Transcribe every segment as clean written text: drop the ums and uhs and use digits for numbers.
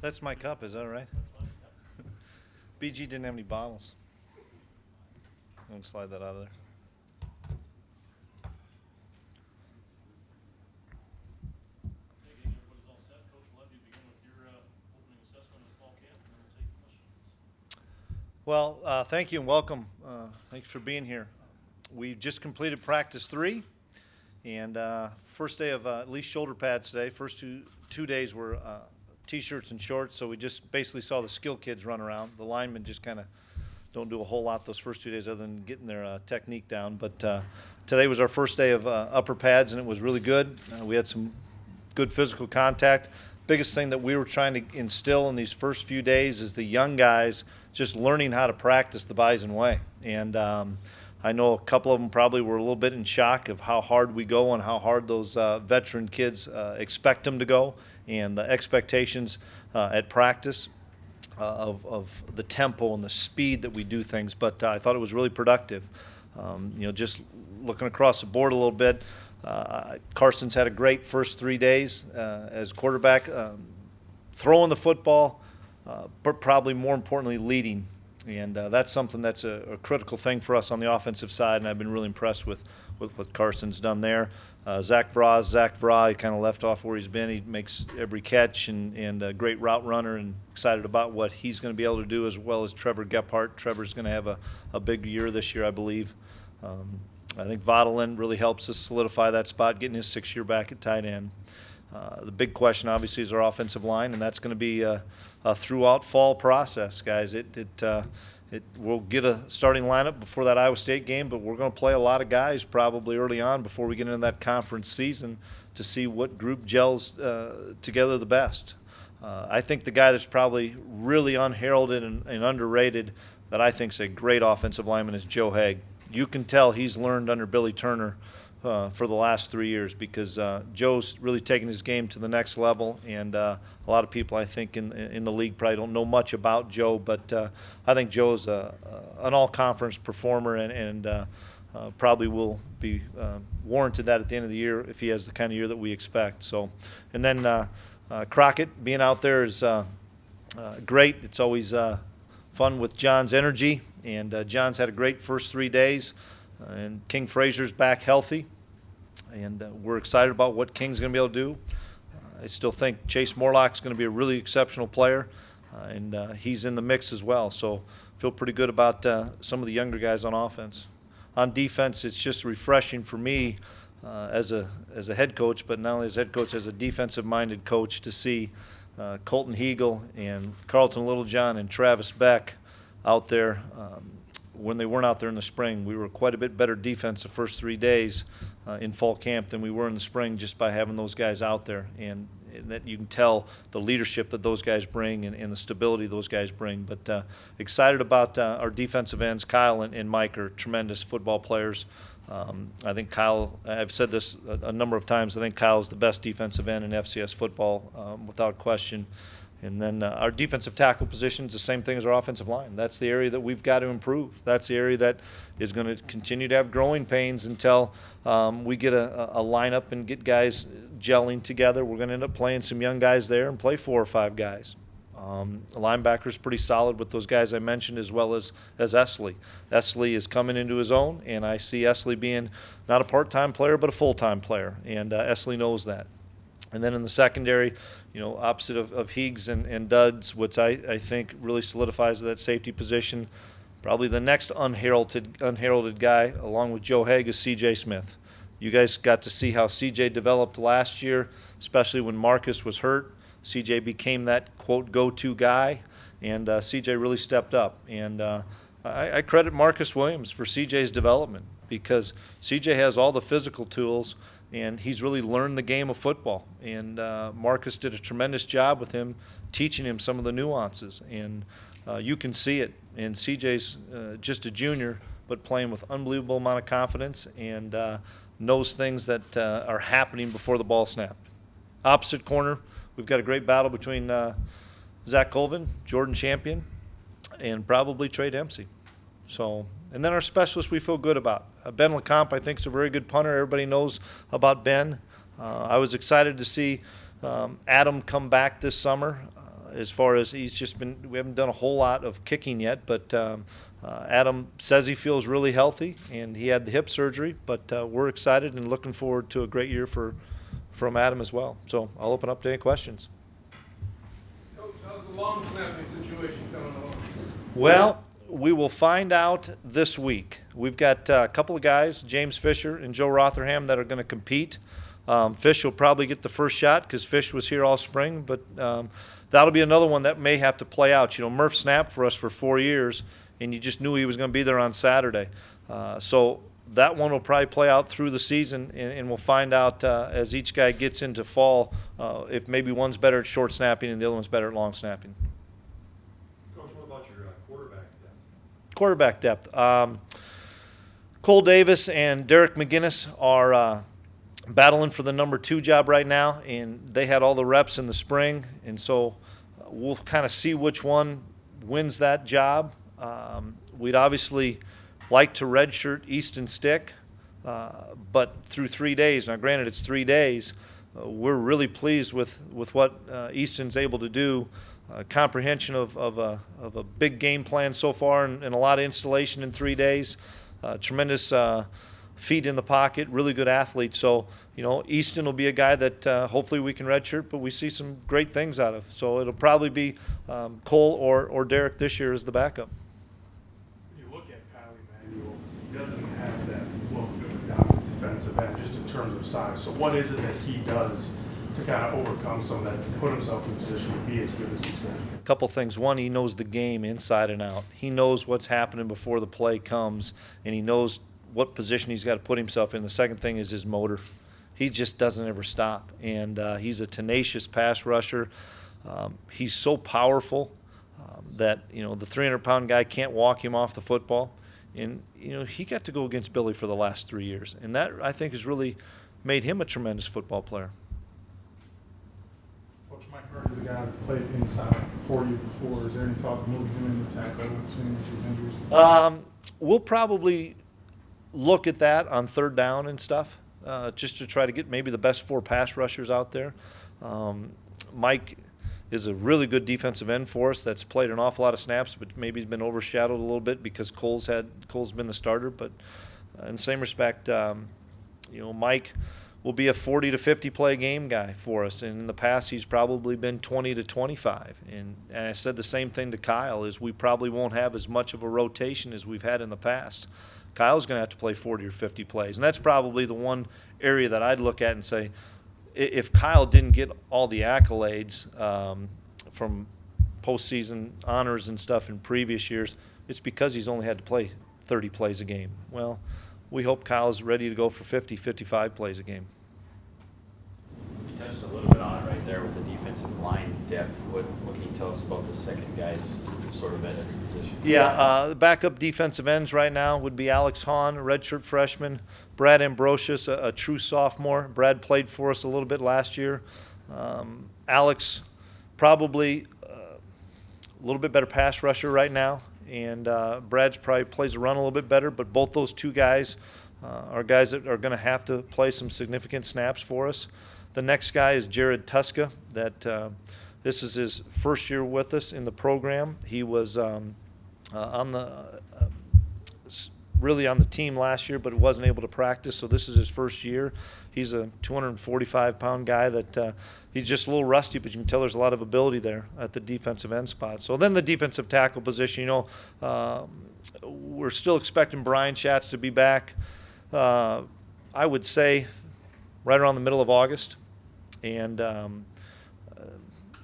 That's my cup, is that right? BG didn't have any bottles. I'm going to slide that out of there. Everybody's all set. Coach, we'll have you begin with your opening assessment of fall camp, and then we'll take questions. Well, thank you and welcome. Thanks for being here. We just completed practice 3, and first day of at least shoulder pads today. First two days were T-shirts and shorts, so we just basically saw the skill kids run around. The linemen just kind of don't do a whole lot those first 2 days other than getting their technique down. But today was our first day of upper pads, and it was really good. We had some good physical contact. Biggest thing that we were trying to instill in these first few days is the young guys just learning how to practice the Bison way. And I know a couple of them probably were a little bit in shock of how hard we go and how hard those veteran kids expect them to go, and the expectations at practice of the tempo and the speed that we do things. But I thought it was really productive. Just looking across the board a little bit, Carson's had a great first 3 days as quarterback, throwing the football, but probably more importantly leading. And that's something that's a critical thing for us on the offensive side, and I've been really impressed with what Carson's done there. Zach Vra, he kind of left off where he's been. He makes every catch and a great route runner, and excited about what he's going to be able to do, as well as Trevor Gephardt. Trevor's going to have a big year this year, I believe. I think Vaudelin really helps us solidify that spot, getting his 6th year back at tight end. The big question, obviously, is our offensive line, and that's going to be a throughout fall process, guys. We'll get a starting lineup before that Iowa State game, but we're going to play a lot of guys probably early on before we get into that conference season to see what group gels together the best. I think the guy that's probably really unheralded and underrated that I think is a great offensive lineman is Joe Haig. You can tell he's learned under Billy Turner for the last 3 years, because Joe's really taken his game to the next level, and a lot of people I think in the league probably don't know much about Joe, but I think Joe's an all-conference performer, and probably will be warranted that at the end of the year if he has the kind of year that we expect. So, and then Crockett being out there is great. It's always fun with John's energy, and John's had a great first 3 days. And King Frazier's back healthy, and we're excited about what King's going to be able to do. I still think Chase Morlock's going to be a really exceptional player, and he's in the mix as well. So feel pretty good about some of the younger guys on offense. On defense, it's just refreshing for me as a head coach, but not only as head coach, as a defensive-minded coach, to see Colton Heagle and Carlton Littlejohn and Travis Beck out there. When they weren't out there in the spring, we were quite a bit better defense the first 3 days in fall camp than we were in the spring, just by having those guys out there. And that you can tell the leadership that those guys bring, and the stability those guys bring. But excited about our defensive ends. Kyle and Mike are tremendous football players. I think Kyle, I've said this a number of times, I think Kyle's the best defensive end in FCS football without question. And then our defensive tackle position is the same thing as our offensive line. That's the area that we've got to improve. That's the area that is going to continue to have growing pains until we get a lineup and get guys gelling together. We're going to end up playing some young guys there and play 4 or 5 guys. The linebacker's pretty solid with those guys I mentioned, as well as Esley. Esley is coming into his own, and I see Esley being not a part-time player but a full-time player, and Esley knows that. And then in the secondary, opposite of Higgs and Duds, which I think really solidifies that safety position, probably the next unheralded guy, along with Joe Haig, is C.J. Smith. You guys got to see how C.J. developed last year, especially when Marcus was hurt. C.J. became that, quote, go-to guy, and C.J. really stepped up. And I credit Marcus Williams for C.J.'s development, because C.J. has all the physical tools, and he's really learned the game of football. And Marcus did a tremendous job with him, teaching him some of the nuances. And you can see it. And CJ's just a junior, but playing with unbelievable amount of confidence, and knows things that are happening before the ball snapped. Opposite corner, we've got a great battle between Zach Colvin, Jordan Champion, and probably Trey Dempsey. So, and then our specialists we feel good about. Ben LeCompte, I think, is a very good punter. Everybody knows about Ben. I was excited to see Adam come back this summer. as far as we haven't done a whole lot of kicking yet, but Adam says he feels really healthy, and he had the hip surgery, but we're excited and looking forward to a great year from Adam as well. So I'll open up to any questions. Coach, how's the long snapping situation coming along? Well, we will find out this week. We've got a couple of guys, James Fisher and Joe Rotherham, that are going to compete. Fish will probably get the first shot because Fish was here all spring, but that'll be another one that may have to play out. You know, Murph snapped for us for 4 years, and you just knew he was going to be there on Saturday. So that one will probably play out through the season, and we'll find out as each guy gets into fall if maybe one's better at short snapping and the other one's better at long snapping. Coach, what about your quarterback depth? Quarterback depth. Cole Davis and Derek McGinnis are battling for the number 2 job right now, and they had all the reps in the spring, and so we'll kind of see which one wins that job. We'd obviously like to redshirt Easton Stick, but through 3 days, now granted it's 3 days, we're really pleased with what Easton's able to do. Comprehension of a big game plan so far, and a lot of installation in 3 days. Tremendous feet in the pocket, really good athlete. So, you know, Easton will be a guy that hopefully we can redshirt, but we see some great things out of. So it'll probably be Cole or Derek this year as the backup. When you look at Kyle Emanuel, he doesn't have that look of a dominant defensive end just in terms of size. So what is it that he does to kind of overcome some of that, to put himself in a position to be as good as he's been? A couple things. One, he knows the game inside and out. He knows what's happening before the play comes, and he knows what position he's got to put himself in. The second thing is his motor. He just doesn't ever stop, and he's a tenacious pass rusher. He's so powerful that, you know, the 300-pound guy can't walk him off the football. And, you know, he got to go against Billy for the last 3 years, and that, I think, has really made him a tremendous football player. Coach Mike Hart is a guy that's played inside for you before. Is there any talk of moving him in the tackle soon with his injuries? We'll probably look at that on third down and stuff, just to try to get maybe the best 4 pass rushers out there. Mike is a really good defensive end for us that's played an awful lot of snaps, but maybe he's been overshadowed a little bit because Cole's been the starter. But in the same respect, you know, Mike will be a 40 to 50 play game guy for us. And in the past, he's probably been 20 to 25. And I said the same thing to Kyle, is we probably won't have as much of a rotation as we've had in the past. Kyle's going to have to play 40 or 50 plays. And that's probably the one area that I'd look at and say, if Kyle didn't get all the accolades from postseason honors and stuff in previous years, it's because he's only had to play 30 plays a game. Well, we hope Kyle's ready to go for 50, 55 plays a game. You touched a little bit on it right there with the defensive line depth. What can you tell us about the second guys sort of at every position? Yeah, the backup defensive ends right now would be Alex Hahn, a redshirt freshman, Brad Ambrosius, a true sophomore. Brad played for us a little bit last year. Alex probably a little bit better pass rusher right now, and Brad's probably plays the run a little bit better, but both those two guys are guys that are going to have to play some significant snaps for us. The next guy is Jared Tuska. This is his first year with us in the program. He was really on the team last year, but wasn't able to practice, so this is his first year. He's a 245-pound guy that he's just a little rusty, but you can tell there's a lot of ability there at the defensive end spot. So then the defensive tackle position, you know, we're still expecting Brian Schatz to be back, I would say, right around the middle of August. And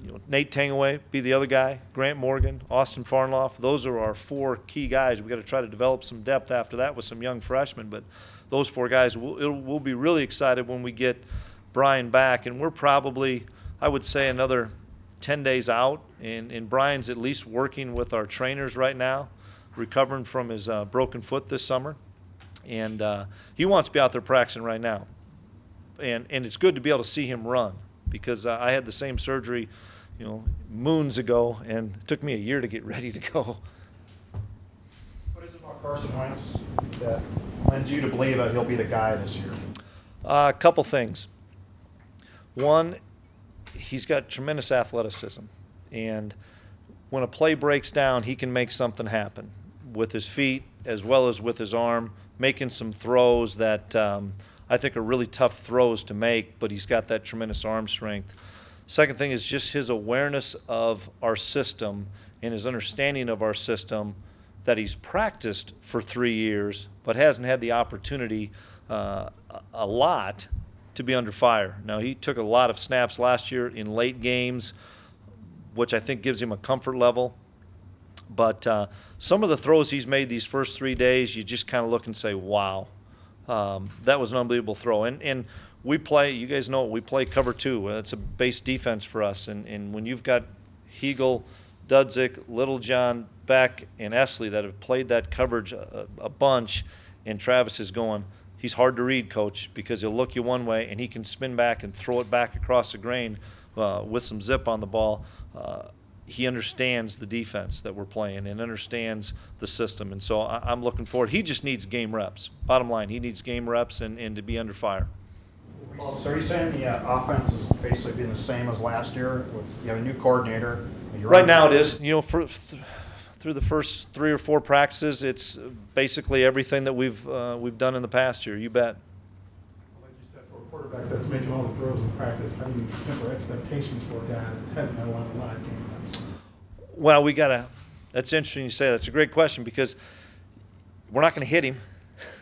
you know, Nate Tangaway be the other guy, Grant Morgan, Austin Farnloff. Those are our 4 key guys. We've got to try to develop some depth after that with some young freshmen. But those 4 guys, we'll be really excited when we get Brian back. And we're probably, I would say, another 10 days out. And Brian's at least working with our trainers right now, recovering from his broken foot this summer. And he wants to be out there practicing right now. And it's good to be able to see him run, because I had the same surgery, you know, moons ago, and it took me a year to get ready to go. What is it about Carson Wentz that lends you to believe that he'll be the guy this year? A couple things. One, he's got tremendous athleticism, And when a play breaks down, he can make something happen with his feet as well as with his arm, making some throws that I think are really tough throws to make, but he's got that tremendous arm strength. Second thing is just his awareness of our system and his understanding of our system that he's practiced for 3 years but hasn't had the opportunity a lot to be under fire. Now, he took a lot of snaps last year in late games, which I think gives him a comfort level. But some of the throws he's made these first 3 days, you just kind of look and say, wow, that was an unbelievable throw. And we play, you guys know, we play cover 2. It's a base defense for us. And when you've got Hegel, Dudzik, Littlejohn, Beck, and Esley that have played that coverage a bunch, and Travis is going, he's hard to read, Coach, because he'll look you one way and he can spin back and throw it back across the grain with some zip on the ball. He understands the defense that we're playing and understands the system. And so I'm looking forward. He just needs game reps. Bottom line, he needs game reps and to be under fire. So are you saying the offense is basically being the same as last year? You have a new coordinator. Right now it is. You know, through the first 3 or 4 practices, it's basically everything that we've done in the past year. You bet. Like you said, for a quarterback that's making all the throws in practice, how do you temper expectations for a guy that hasn't had a lot of live game reps? Well, that's interesting you say that. That's a great question because we're not going to hit him.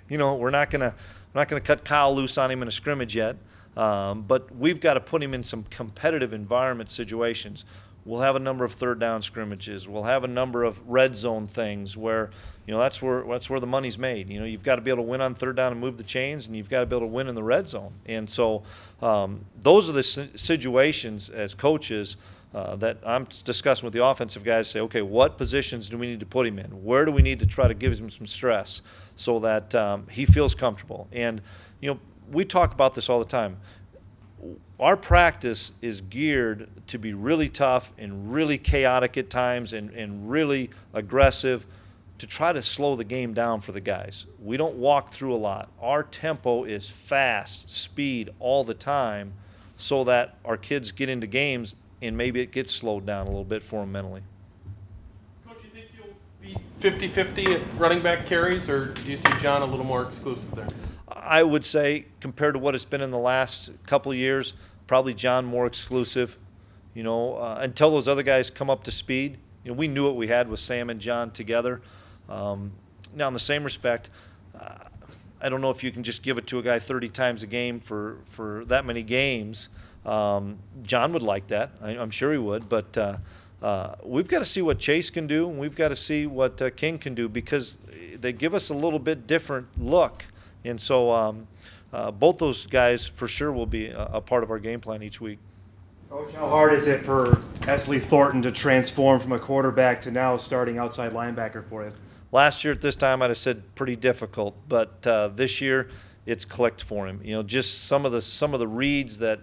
You know, we're not going to cut Kyle loose on him in a scrimmage yet. But we've got to put him in some competitive environment situations. We'll have a number of third down scrimmages. We'll have a number of red zone things where, you know, that's where the money's made. You know, you've got to be able to win on third down and move the chains, and you've got to be able to win in the red zone. And so those are the situations as coaches that I'm discussing with the offensive guys. Say, okay, what positions do we need to put him in? Where do we need to try to give him some stress so that he feels comfortable? And, you know, we talk about this all the time. Our practice is geared to be really tough and really chaotic at times and really aggressive to try to slow the game down for the guys. We don't walk through a lot. Our tempo is fast, speed all the time so that our kids get into games and maybe it gets slowed down a little bit for them mentally. Coach, you think you'll be 50-50 at running back carries, or do you see John a little more exclusive there? I would say, compared to what it's been in the last couple of years, probably John more exclusive. You know, until those other guys come up to speed. You know, we knew what we had with Sam and John together. Now, in the same respect, I don't know if you can just give it to a guy 30 times a game for that many games. John would like that. I'm sure he would. But we've got to see what Chase can do, and we've got to see what King can do because they give us a little bit different look. And so both those guys for sure will be a part of our game plan each week. Coach, how hard is it for Esley Thornton to transform from a quarterback to now starting outside linebacker for you? Last year at this time I'd have said pretty difficult, but this year it's clicked for him. You know, just some of the reads that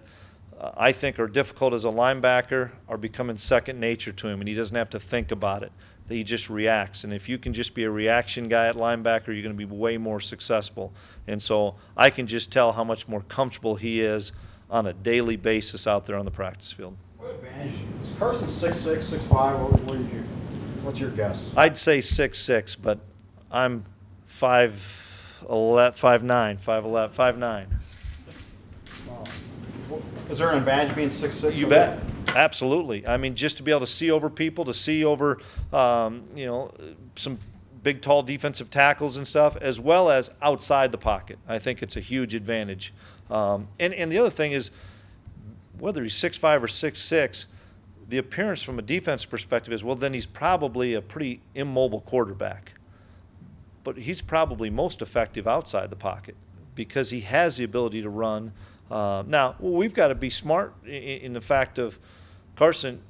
I think are difficult as a linebacker are becoming second nature to him, and he doesn't have to think about it. He just reacts, and if you can just be a reaction guy at linebacker, you're going to be way more successful. And so I can just tell how much more comfortable he is on a daily basis out there on the practice field. What advantage? Is Carson 6'6", 6'5"? What's your guess? I'd say 6'6", but I'm 5'11", 5'9", 5'11", 5'9". Is there an advantage being 6'6"? You bet. Absolutely. I mean, just to be able to see over people, to see over, you know, some big, tall defensive tackles and stuff, as well as outside the pocket. I think it's a huge advantage. And the other thing is, whether he's 6'5" or 6'6", the appearance from a defense perspective is, well, then he's probably a pretty immobile quarterback. But he's probably most effective outside the pocket because he has the ability to run. Now, we've got to be smart in the fact of, Carson,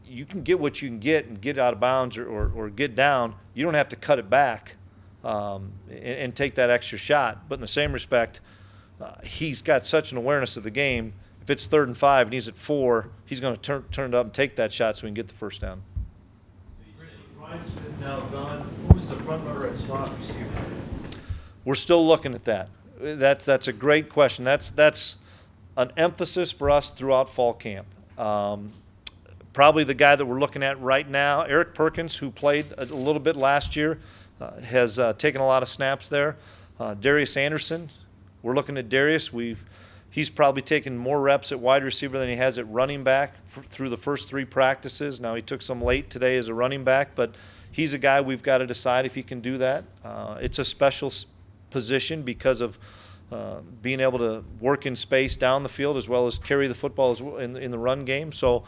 you can get what you can get and get out of bounds or get down. You don't have to cut it back and take that extra shot. But in the same respect, he's got such an awareness of the game. If it's 3rd and 5 and he's at 4, he's going to turn it up and take that shot so he can get the first down. Ryan Smith now gone. Who's the front runner at slot receiver? We're still looking at that. That's a great question. That's an emphasis for us throughout fall camp. Probably the guy that we're looking at right now, Eric Perkins, who played a little bit last year, has taken a lot of snaps there. Darius Anderson, we're looking at Darius. He's probably taken more reps at wide receiver than he has at running back through the first 3 practices. Now, he took some late today as a running back, but he's a guy we've got to decide if he can do that. It's a special position because of being able to work in space down the field as well as carry the football in the run game. So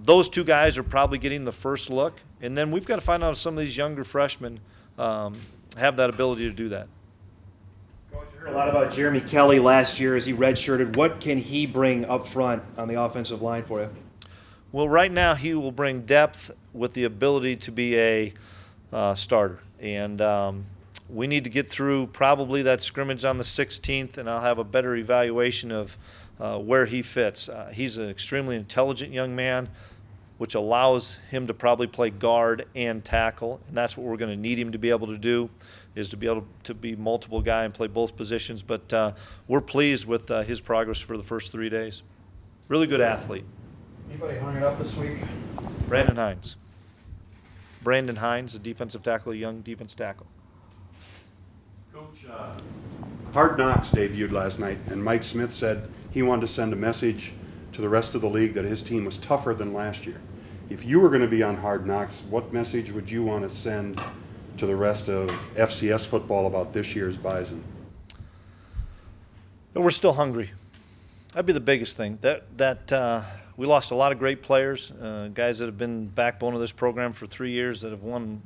those 2 guys are probably getting the first look. And then we've got to find out if some of these younger freshmen have that ability to do that. Coach, I heard a lot about Jeremy Kelly last year as he redshirted. What can he bring up front on the offensive line for you? Well, right now he will bring depth with the ability to be a starter. And we need to get through probably that scrimmage on the 16th, and I'll have a better evaluation of where he fits. He's an extremely intelligent young man, which allows him to probably play guard and tackle, and that's what we're going to need him to be able to do, is to be able to be multiple guy and play both positions. But we're pleased with his progress for the first 3 days. Really good athlete. Anybody hung it up this week? Brandon Hines. Brandon Hines, a defensive tackle, a young defensive tackle. Coach, Hard Knocks debuted last night, and Mike Smith said he wanted to send a message to the rest of the league that his team was tougher than last year. If you were going to be on Hard Knocks, what message would you want to send to the rest of FCS football about this year's Bison? And we're still hungry. That'd be the biggest thing. We lost a lot of great players, guys that have been backbone of this program for 3 years that have won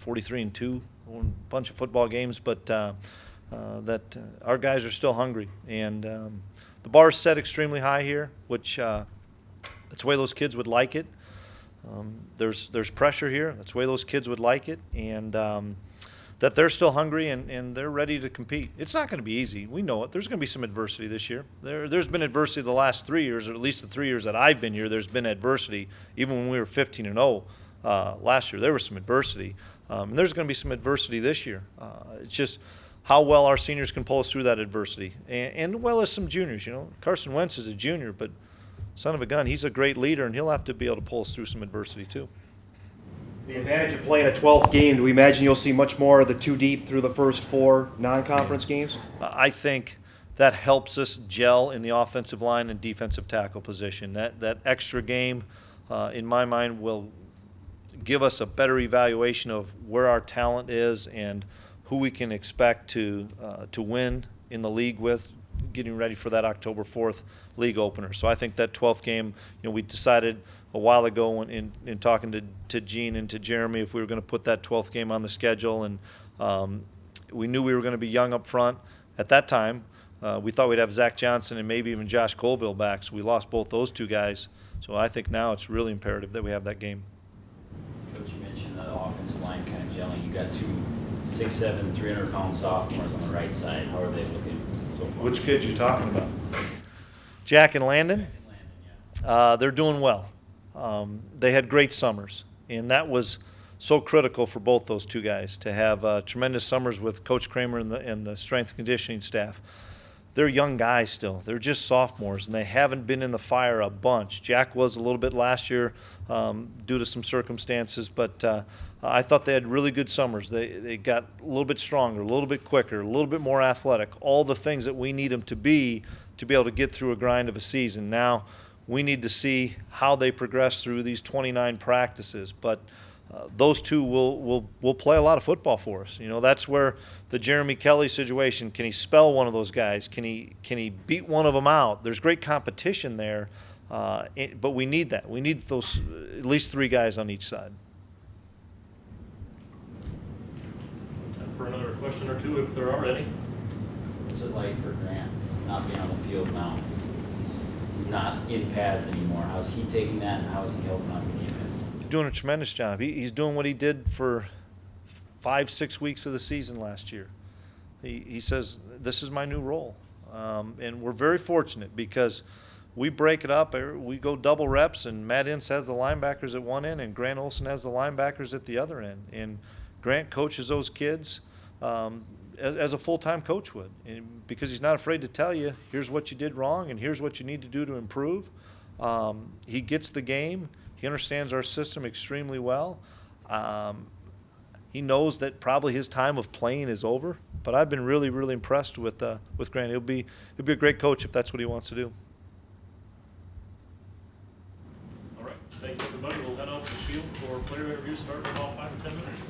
43-2, won a bunch of football games, but our guys are still hungry. And the bar's set extremely high here, which that's the way those kids would like it. There's pressure here. That's the way those kids would like it. And that they're still hungry and they're ready to compete. It's not going to be easy. We know it. There's going to be some adversity this year. There's been adversity the last 3 years, or at least the 3 years that I've been here, there's been adversity. Even when we were 15-0 last year, there was some adversity. And there's going to be some adversity this year. It's just how well our seniors can pull us through that adversity. And well as some juniors, you know. Carson Wentz is a junior, but son of a gun, he's a great leader, and he'll have to be able to pull us through some adversity too. The advantage of playing a 12th game, do we imagine you'll see much more of the 2 deep through the first 4 non-conference games? I think that helps us gel in the offensive line and defensive tackle position. That extra game, in my mind, will give us a better evaluation of where our talent is and who we can expect to win in the league with, getting ready for that October 4th league opener. So I think that 12th game, we decided a while ago in talking to Gene and to Jeremy if we were going to put that 12th game on the schedule, and we knew we were going to be young up front. At that time, we thought we'd have Zach Johnson and maybe even Josh Colville back, so we lost both those 2 guys. So I think now it's really imperative that we have that game. Coach, you mentioned the offensive line kind of gelling. You got 2 6'7", 300-pound sophomores on the right side. How are they looking so far? Which kids you talking about? Jack and Landon? They're doing well. They had great summers, and that was so critical for both those 2 guys to have tremendous summers with Coach Kramer and the strength and conditioning staff. They're young guys still. They're just sophomores, and they haven't been in the fire a bunch. Jack was a little bit last year due to some circumstances, but I thought they had really good summers. They got a little bit stronger, a little bit quicker, a little bit more athletic, all the things that we need them to be able to get through a grind of a season. Now we need to see how they progress through these 29 practices, but those 2 will play a lot of football for us. That's where the Jeremy Kelly situation, can he spell one of those guys? Can he beat one of them out? There's great competition there, but we need that. We need those at least 3 guys on each side. Time for another question or 2 if there are any. What's it like for Grant not being on the field now? He's not in pads anymore. How's he taking that, and how is he helping out the defense? Doing a tremendous job. He's doing what he did for 5-6 weeks of the season last year. He says, this is my new role. And we're very fortunate because we break it up. We go double reps, and Matt Ince has the linebackers at one end, and Grant Olson has the linebackers at the other end. And Grant coaches those kids as a full-time coach would, because he's not afraid to tell you, here's what you did wrong, and here's what you need to do to improve. He gets the game. He understands our system extremely well. He knows that probably his time of playing is over, but I've been really, really impressed with Grant. He'll be a great coach if that's what he wants to do. All right, thank you, everybody. We'll head out to the field for player interviews starting in about 5 or 10 minutes.